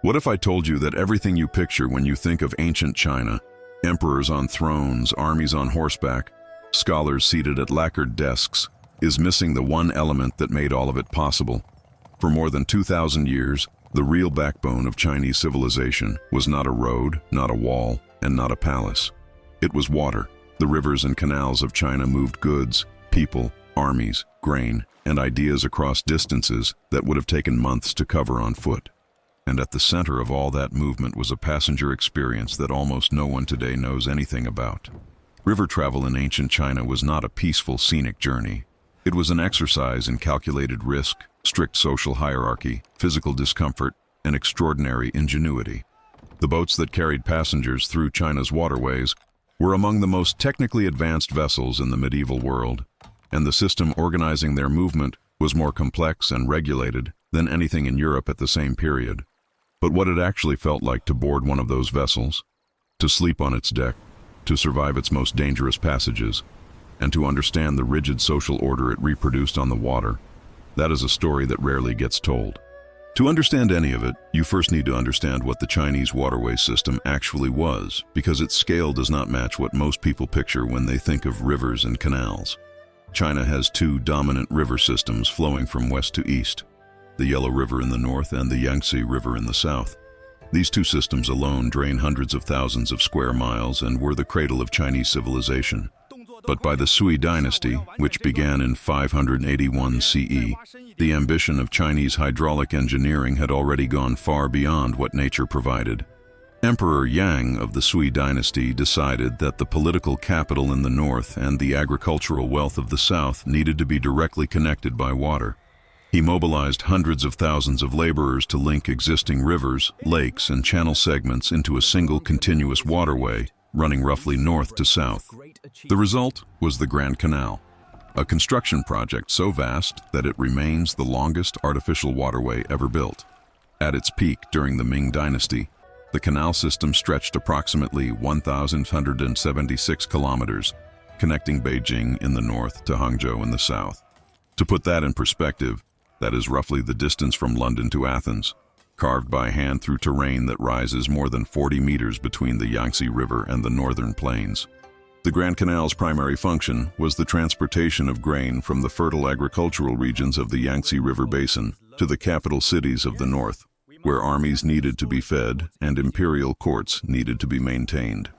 What if I told you that everything you picture when you think of ancient China, emperors on thrones, armies on horseback, scholars seated at lacquered desks, is missing the one element that made all of it possible? For more than 2,000 years, the real backbone of Chinese civilization was not a road, not a wall, and not a palace. It was water. The rivers and canals of China moved goods, people, armies, grain, and ideas across distances that would have taken months to cover on foot. And at the center of all that movement was a passenger experience that almost no one today knows anything about. River travel in ancient China was not a peaceful, scenic journey. It was an exercise in calculated risk, strict social hierarchy, physical discomfort, and extraordinary ingenuity. The boats that carried passengers through China's waterways were among the most technically advanced vessels in the medieval world, and the system organizing their movement was more complex and regulated than anything in Europe at the same period. But what it actually felt like to board one of those vessels, to sleep on its deck, to survive its most dangerous passages, and to understand the rigid social order it reproduced on the water, that is a story that rarely gets told. To understand any of it, you first need to understand what the Chinese waterway system actually was, because its scale does not match what most people picture when they think of rivers and canals. China has two dominant river systems flowing from west to east, the Yellow River in the north and the Yangtze River in the south. These two systems alone drain hundreds of thousands of square miles and were the cradle of Chinese civilization. But by the Sui dynasty, which began in 581 CE, the ambition of Chinese hydraulic engineering had already gone far beyond what nature provided. Emperor Yang of the Sui dynasty decided that the political capital in the north and the agricultural wealth of the south needed to be directly connected by water. He mobilized hundreds of thousands of laborers to link existing rivers, lakes, and channel segments into a single continuous waterway running roughly north to south. The result was the Grand Canal, a construction project so vast that it remains the longest artificial waterway ever built. At its peak during the Ming Dynasty, the canal system stretched approximately 1,176 kilometers, connecting Beijing in the north to Hangzhou in the south. To put that in perspective, that is roughly the distance from London to Athens, carved by hand through terrain that rises more than 40 meters between the Yangtze River and the northern plains. The Grand Canal's primary function was the transportation of grain from the fertile agricultural regions of the Yangtze River basin to the capital cities of the north, where armies needed to be fed and imperial courts needed to be maintained.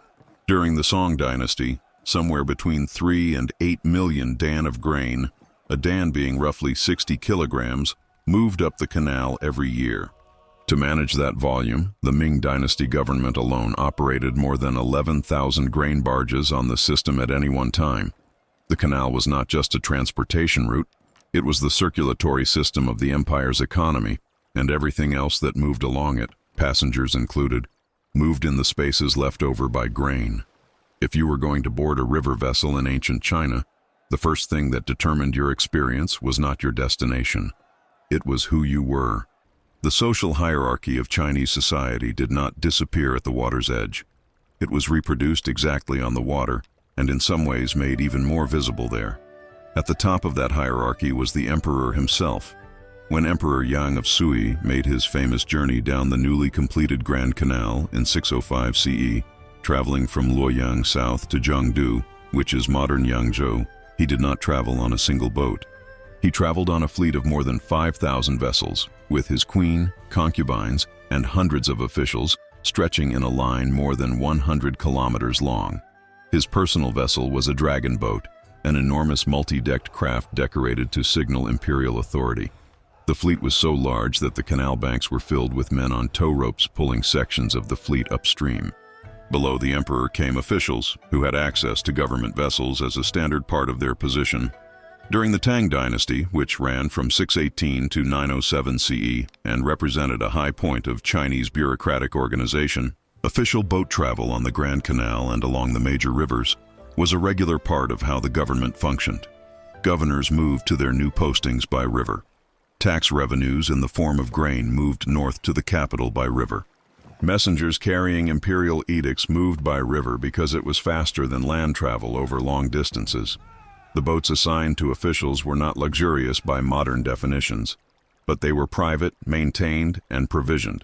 During the Song dynasty, somewhere between 3 and 8 million dan of grain, a dan being roughly 60 kilograms, moved up the canal every year. To manage that volume, the Ming Dynasty government alone operated more than 11,000 grain barges on the system at any one time. The canal was not just a transportation route, it was the circulatory system of the empire's economy, and everything else that moved along it, passengers included, moved in the spaces left over by grain. If you were going to board a river vessel in ancient China, the first thing that determined your experience was not your destination. It was who you were. The social hierarchy of Chinese society did not disappear at the water's edge. It was reproduced exactly on the water, and in some ways made even more visible there. At the top of that hierarchy was the emperor himself. When Emperor Yang of Sui made his famous journey down the newly completed Grand Canal in 605 CE, traveling from Luoyang south to Jiangdu, which is modern Yangzhou, he did not travel on a single boat. He traveled on a fleet of more than 5,000 vessels, with his queen, concubines, and hundreds of officials stretching in a line more than 100 kilometers long. His personal vessel was a dragon boat, an enormous multi-decked craft decorated to signal imperial authority. The fleet was so large that the canal banks were filled with men on tow ropes pulling sections of the fleet upstream. Below the emperor came officials, who had access to government vessels as a standard part of their position. During the Tang dynasty, which ran from 618 to 907 CE and represented a high point of Chinese bureaucratic organization, official boat travel on the Grand Canal and along the major rivers was a regular part of how the government functioned. Governors moved to their new postings by river. Tax revenues in the form of grain moved north to the capital by river. Messengers carrying imperial edicts moved by river because it was faster than land travel over long distances. The boats assigned to officials were not luxurious by modern definitions, but they were private, maintained, and provisioned.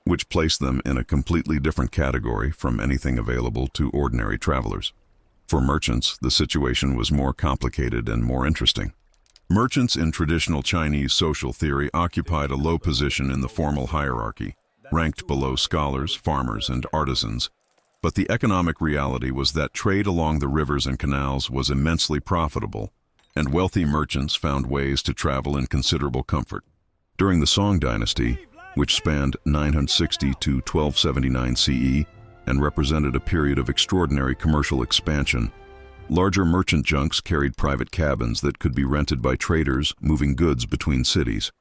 which placed them in a completely different category from anything available to ordinary travelers. For merchants, the situation was more complicated and more interesting. Merchants in traditional Chinese social theory occupied a low position in the formal hierarchy, ranked below scholars, farmers, and artisans. But the economic reality was that trade along the rivers and canals was immensely profitable, and wealthy merchants found ways to travel in considerable comfort. During the Song dynasty, which spanned 960 to 1279 CE and represented a period of extraordinary commercial expansion, larger merchant junks carried private cabins that could be rented by traders moving goods between cities.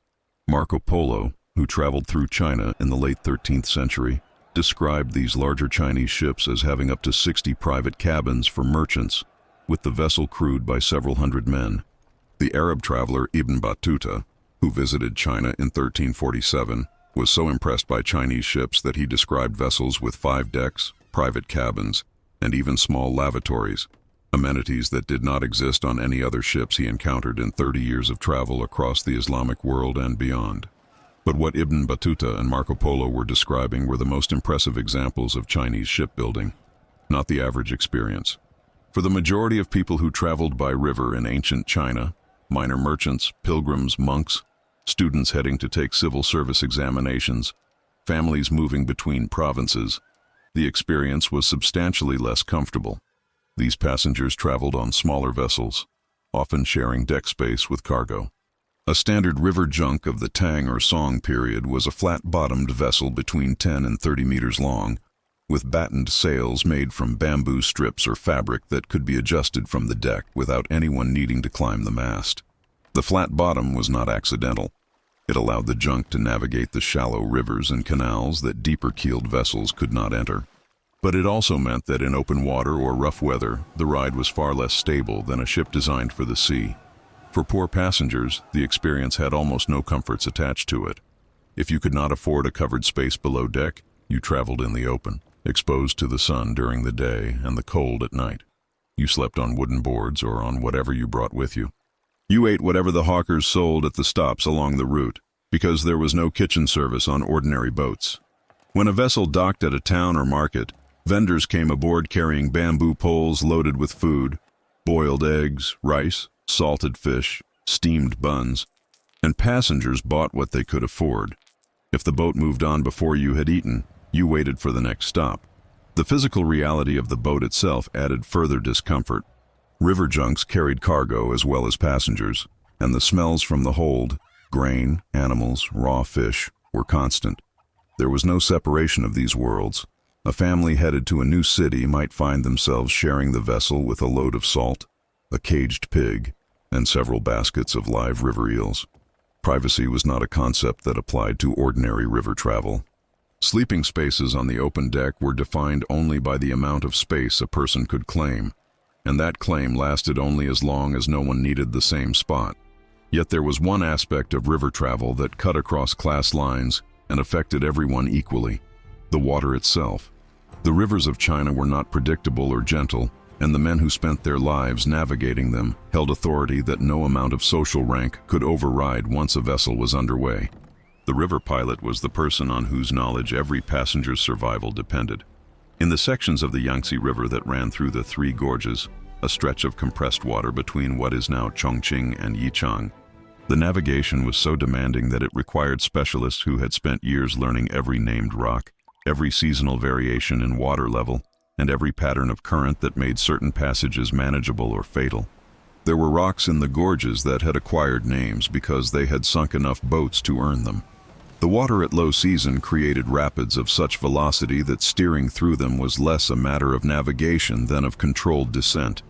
Marco Polo, who traveled through China in the late 13th century, described these larger Chinese ships as having up to 60 private cabins for merchants, with the vessel crewed by several hundred men. The Arab traveler Ibn Battuta, who visited China in 1347, was so impressed by Chinese ships that he described vessels with 5 decks, private cabins, and even small lavatories, amenities that did not exist on any other ships he encountered in 30 years of travel across the Islamic world and beyond. But what Ibn Battuta and Marco Polo were describing were the most impressive examples of Chinese shipbuilding, not the average experience. For the majority of people who traveled by river in ancient China, minor merchants, pilgrims, monks, students heading to take civil service examinations, families moving between provinces, the experience was substantially less comfortable. These passengers traveled on smaller vessels, often sharing deck space with cargo. A standard river junk of the Tang or Song period was a flat-bottomed vessel between 10 and 30 meters long, with battened sails made from bamboo strips or fabric that could be adjusted from the deck without anyone needing to climb the mast. The flat bottom was not accidental. It allowed the junk to navigate the shallow rivers and canals that deeper-keeled vessels could not enter. But it also meant that in open water or rough weather, the ride was far less stable than a ship designed for the sea. For poor passengers, the experience had almost no comforts attached to it. If you could not afford a covered space below deck, you traveled in the open, exposed to the sun during the day and the cold at night. You slept on wooden boards or on whatever you brought with you. You ate whatever the hawkers sold at the stops along the route, because there was no kitchen service on ordinary boats. When a vessel docked at a town or market, vendors came aboard carrying bamboo poles loaded with food, boiled eggs, rice, salted fish, steamed buns, and passengers bought what they could afford. If the boat moved on before you had eaten, you waited for the next stop. The physical reality of the boat itself added further discomfort. River junks carried cargo as well as passengers, and the smells from the hold, grain, animals, raw fish, were constant. There was no separation of these worlds. A family headed to a new city might find themselves sharing the vessel with a load of salt, a caged pig, and several baskets of live river eels. Privacy was not a concept that applied to ordinary river travel. Sleeping spaces on the open deck were defined only by the amount of space a person could claim, and that claim lasted only as long as no one needed the same spot. Yet there was one aspect of river travel that cut across class lines and affected everyone equally: the water itself. The rivers of China were not predictable or gentle, and the men who spent their lives navigating them held authority that no amount of social rank could override once a vessel was underway. The river pilot was the person on whose knowledge every passenger's survival depended. In the sections of the Yangtze River that ran through the Three Gorges, a stretch of compressed water between what is now Chongqing and Yichang, the navigation was so demanding that it required specialists who had spent years learning every named rock, every seasonal variation in water level, and every pattern of current that made certain passages manageable or fatal. There were rocks in the gorges that had acquired names because they had sunk enough boats to earn them. The water at low season created rapids of such velocity that steering through them was less a matter of navigation than of controlled descent,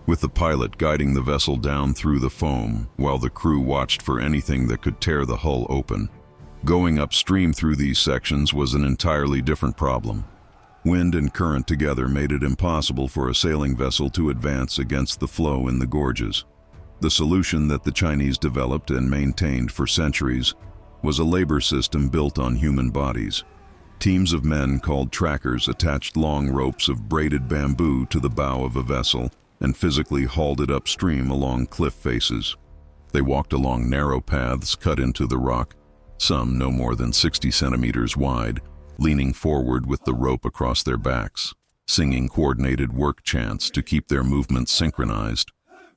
with the pilot guiding the vessel down through the foam while the crew watched for anything that could tear the hull open. Going upstream through these sections was an entirely different problem. Wind and current together made it impossible for a sailing vessel to advance against the flow in the gorges. The solution that the Chinese developed and maintained for centuries was a labor system built on human bodies. Teams of men called trackers attached long ropes of braided bamboo to the bow of a vessel and physically hauled it upstream along cliff faces. They walked along narrow paths cut into the rock, some no more than 60 centimeters wide, leaning forward with the rope across their backs, singing coordinated work chants to keep their movements synchronized.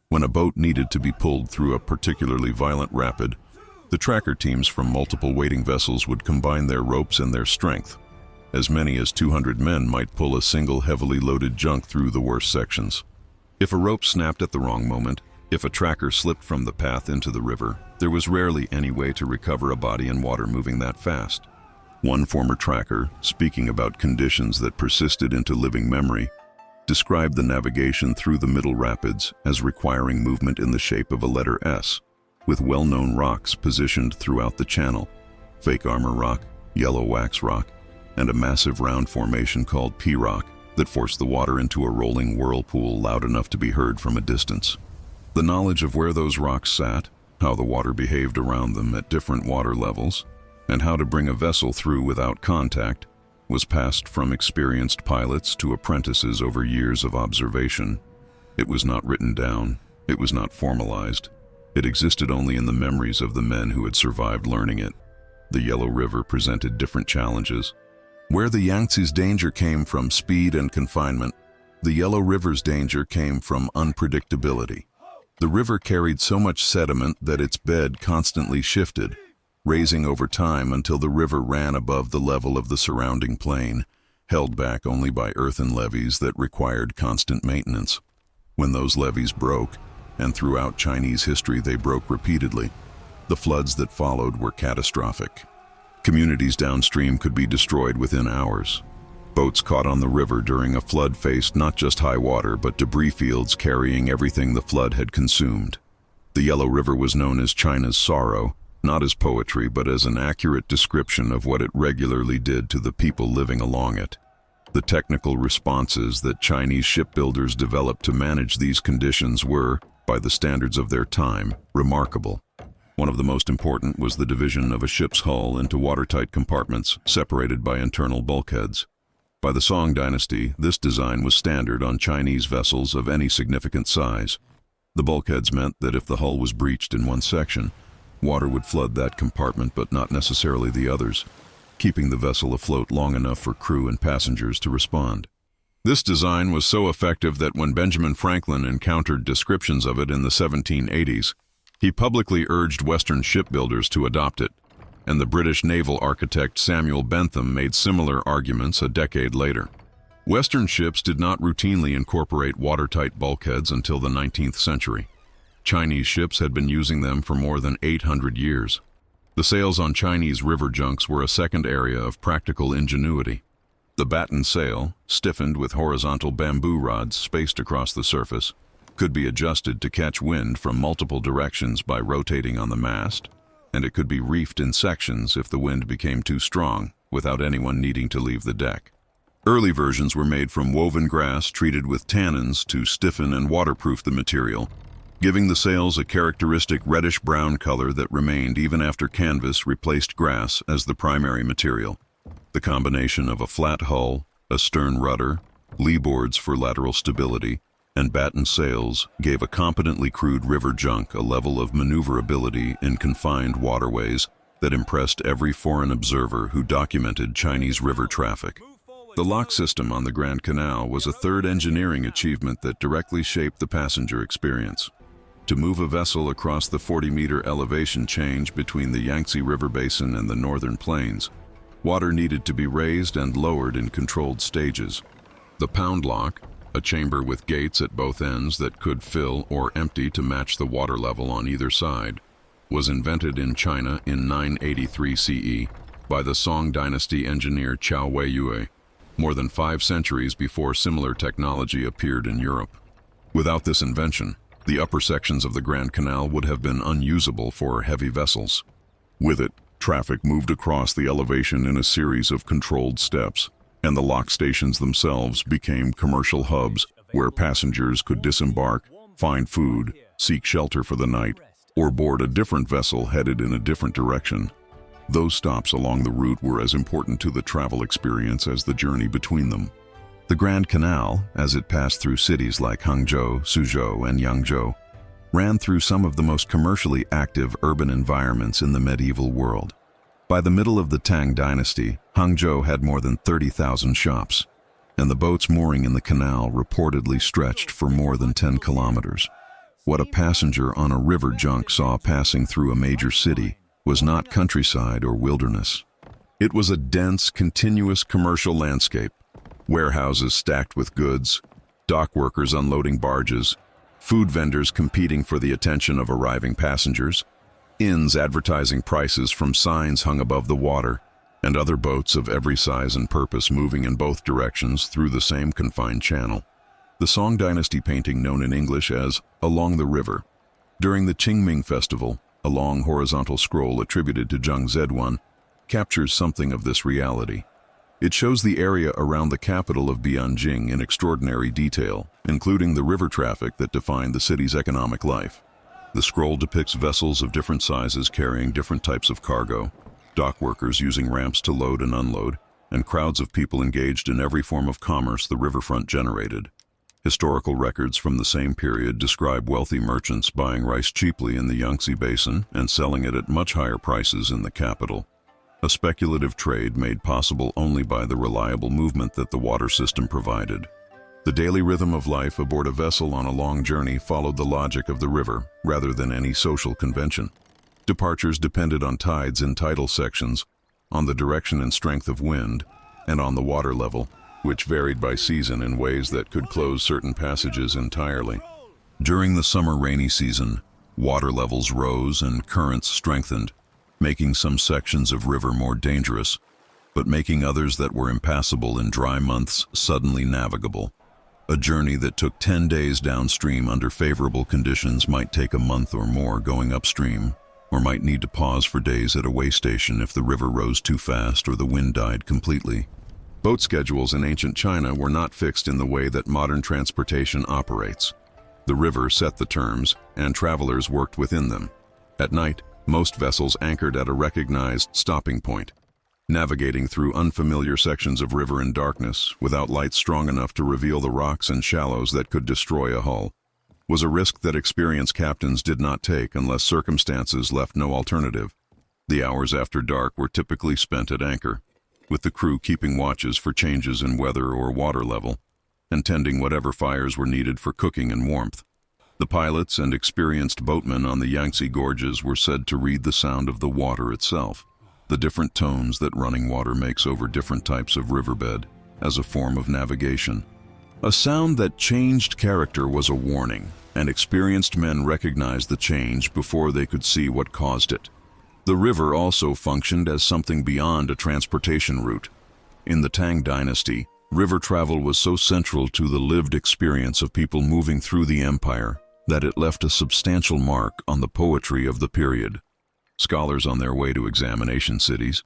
When a boat needed to be pulled through a particularly violent rapid, the tracker teams from multiple waiting vessels would combine their ropes and their strength. As many as 200 men might pull a single heavily loaded junk through the worst sections. If a rope snapped at the wrong moment, if a tracker slipped from the path into the river, there was rarely any way to recover a body in water moving that fast. One former tracker, speaking about conditions that persisted into living memory, described the navigation through the Middle Rapids as requiring movement in the shape of a letter S, with well-known rocks positioned throughout the channel, Fake Armor Rock, Yellow Wax Rock, and a massive round formation called P-Rock that forced the water into a rolling whirlpool loud enough to be heard from a distance. The knowledge of where those rocks sat, how the water behaved around them at different water levels, and how to bring a vessel through without contact was passed from experienced pilots to apprentices over years of observation. It was not written down, it was not formalized. It existed only in the memories of the men who had survived learning it. The Yellow River presented different challenges. Where the Yangtze's danger came from speed and confinement, the Yellow River's danger came from unpredictability. The river carried so much sediment that its bed constantly shifted, raising over time until the river ran above the level of the surrounding plain, held back only by earthen levees that required constant maintenance. When those levees broke, and throughout Chinese history they broke repeatedly, the floods that followed were catastrophic. Communities downstream could be destroyed within hours. Boats caught on the river during a flood faced not just high water, but debris fields carrying everything the flood had consumed. The Yellow River was known as China's sorrow, not as poetry, but as an accurate description of what it regularly did to the people living along it. The technical responses that Chinese shipbuilders developed to manage these conditions were, by the standards of their time, remarkable. One of the most important was the division of a ship's hull into watertight compartments separated by internal bulkheads. By the Song dynasty, this design was standard on Chinese vessels of any significant size. The bulkheads meant that if the hull was breached in one section, water would flood that compartment but not necessarily the others, keeping the vessel afloat long enough for crew and passengers to respond. This design was so effective that when Benjamin Franklin encountered descriptions of it in the 1780s, he publicly urged Western shipbuilders to adopt it, and the British naval architect Samuel Bentham made similar arguments a decade later. Western ships did not routinely incorporate watertight bulkheads until the 19th century. Chinese ships had been using them for more than 800 years. The sails on Chinese river junks were a second area of practical ingenuity. The batten sail, stiffened with horizontal bamboo rods spaced across the surface, could be adjusted to catch wind from multiple directions by rotating on the mast, and it could be reefed in sections if the wind became too strong, without anyone needing to leave the deck. Early versions were made from woven grass treated with tannins to stiffen and waterproof the material, giving the sails a characteristic reddish-brown color that remained even after canvas replaced grass as the primary material. The combination of a flat hull, a stern rudder, lee boards for lateral stability, and batten sails gave a competently crewed river junk a level of maneuverability in confined waterways that impressed every foreign observer who documented Chinese river traffic. The lock system on the Grand Canal was a third engineering achievement that directly shaped the passenger experience. To move a vessel across the 40-meter elevation change between the Yangtze River Basin and the northern plains, water needed to be raised and lowered in controlled stages. The pound lock, a chamber with gates at both ends that could fill or empty to match the water level on either side, was invented in China in 983 CE by the Song dynasty engineer Qiao Weiyue, more than 5 centuries before similar technology appeared in Europe. Without this invention, the upper sections of the Grand Canal would have been unusable for heavy vessels. With it, traffic moved across the elevation in a series of controlled steps, and the lock stations themselves became commercial hubs where passengers could disembark, find food, seek shelter for the night, or board a different vessel headed in a different direction. Those stops along the route were as important to the travel experience as the journey between them. The Grand Canal, as it passed through cities like Hangzhou, Suzhou, and Yangzhou, ran through some of the most commercially active urban environments in the medieval world. By the middle of the Tang dynasty, Hangzhou had more than 30,000 shops, and the boats mooring in the canal reportedly stretched for more than 10 kilometers. What a passenger on a river junk saw passing through a major city was not countryside or wilderness. It was a dense, continuous commercial landscape. Warehouses stacked with goods, dock workers unloading barges, food vendors competing for the attention of arriving passengers, inns advertising prices from signs hung above the water, and other boats of every size and purpose moving in both directions through the same confined channel. The Song Dynasty painting known in English as Along the River. During the Qingming Festival, a long horizontal scroll attributed to Zheng Zeduan captures something of this reality. It shows the area around the capital of Bianjing in extraordinary detail, including the river traffic that defined the city's economic life. The scroll depicts vessels of different sizes carrying different types of cargo, dock workers using ramps to load and unload, and crowds of people engaged in every form of commerce the riverfront generated. Historical records from the same period describe wealthy merchants buying rice cheaply in the Yangtze Basin and selling it at much higher prices in the capital. A speculative trade made possible only by the reliable movement that the water system provided. The daily rhythm of life aboard a vessel on a long journey followed the logic of the river rather than any social convention. Departures depended on tides in tidal sections, on the direction and strength of wind, and on the water level, which varied by season in ways that could close certain passages entirely. During the summer rainy season, water levels rose and currents strengthened, making some sections of river more dangerous, but making others that were impassable in dry months suddenly navigable. A journey that took 10 days downstream under favorable conditions might take a month or more going upstream, or might need to pause for days at a way station if the river rose too fast or the wind died completely. Boat schedules in ancient China were not fixed in the way that modern transportation operates. The river set the terms, and travelers worked within them. At night, most vessels anchored at a recognized stopping point. Navigating through unfamiliar sections of river in darkness, without lights strong enough to reveal the rocks and shallows that could destroy a hull, was a risk that experienced captains did not take unless circumstances left no alternative. The hours after dark were typically spent at anchor, with the crew keeping watches for changes in weather or water level, and tending whatever fires were needed for cooking and warmth. The pilots and experienced boatmen on the Yangtze gorges were said to read the sound of the water itself, the different tones that running water makes over different types of riverbed, as a form of navigation. A sound that changed character was a warning, and experienced men recognized the change before they could see what caused it. The river also functioned as something beyond a transportation route. In the Tang dynasty, river travel was so central to the lived experience of people moving through the empire that it left a substantial mark on the poetry of the period. Scholars on their way to examination cities,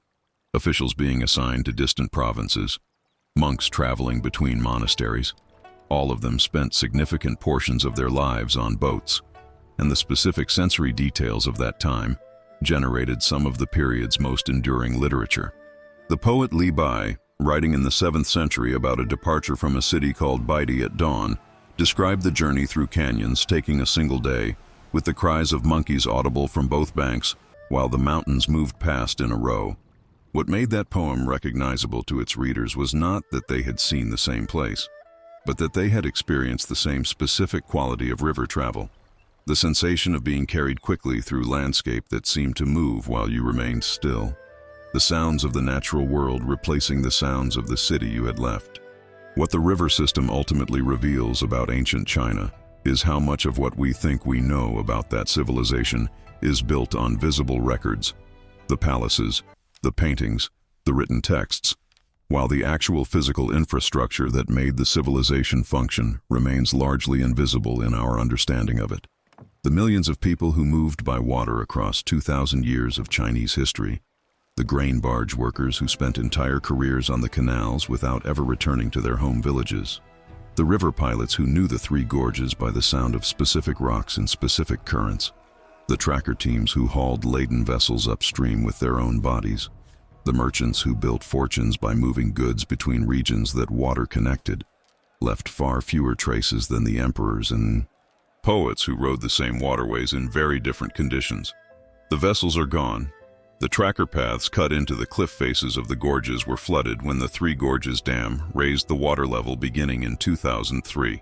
officials being assigned to distant provinces, monks traveling between monasteries, all of them spent significant portions of their lives on boats, and the specific sensory details of that time generated some of the period's most enduring literature. The poet Li Bai, writing in the 7th century about a departure from a city called Baidi at dawn, described the journey through canyons taking a single day, with the cries of monkeys audible from both banks while the mountains moved past in a row. What made that poem recognizable to its readers was not that they had seen the same place, but that they had experienced the same specific quality of river travel, the sensation of being carried quickly through landscape that seemed to move while you remained still, the sounds of the natural world replacing the sounds of the city you had left. What the river system ultimately reveals about ancient China is how much of what we think we know about that civilization is built on visible records, the palaces, the paintings, the written texts, while the actual physical infrastructure that made the civilization function remains largely invisible in our understanding of it. The millions of people who moved by water across 2,000 years of Chinese history, the grain barge workers who spent entire careers on the canals without ever returning to their home villages, the river pilots who knew the three gorges by the sound of specific rocks and specific currents, the tracker teams who hauled laden vessels upstream with their own bodies, the merchants who built fortunes by moving goods between regions that water connected, left far fewer traces than the emperors and poets who rode the same waterways in very different conditions. The vessels are gone, The tracker paths cut into the cliff faces of the gorges were flooded when the Three Gorges Dam raised the water level beginning in 2003.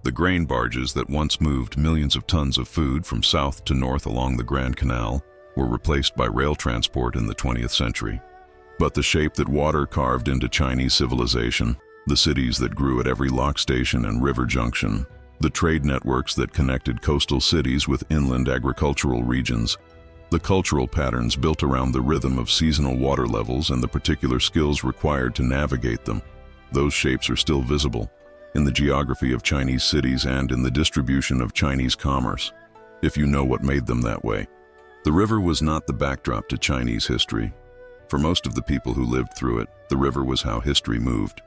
The grain barges that once moved millions of tons of food from south to north along the Grand Canal were replaced by rail transport in the 20th century. But the shape that water carved into Chinese civilization, the cities that grew at every lock station and river junction, the trade networks that connected coastal cities with inland agricultural regions, the cultural patterns built around the rhythm of seasonal water levels and the particular skills required to navigate them, those shapes are still visible in the geography of Chinese cities and in the distribution of Chinese commerce, if you know what made them that way. The river was not the backdrop to Chinese history. For most of the people who lived through it, the river was how history moved.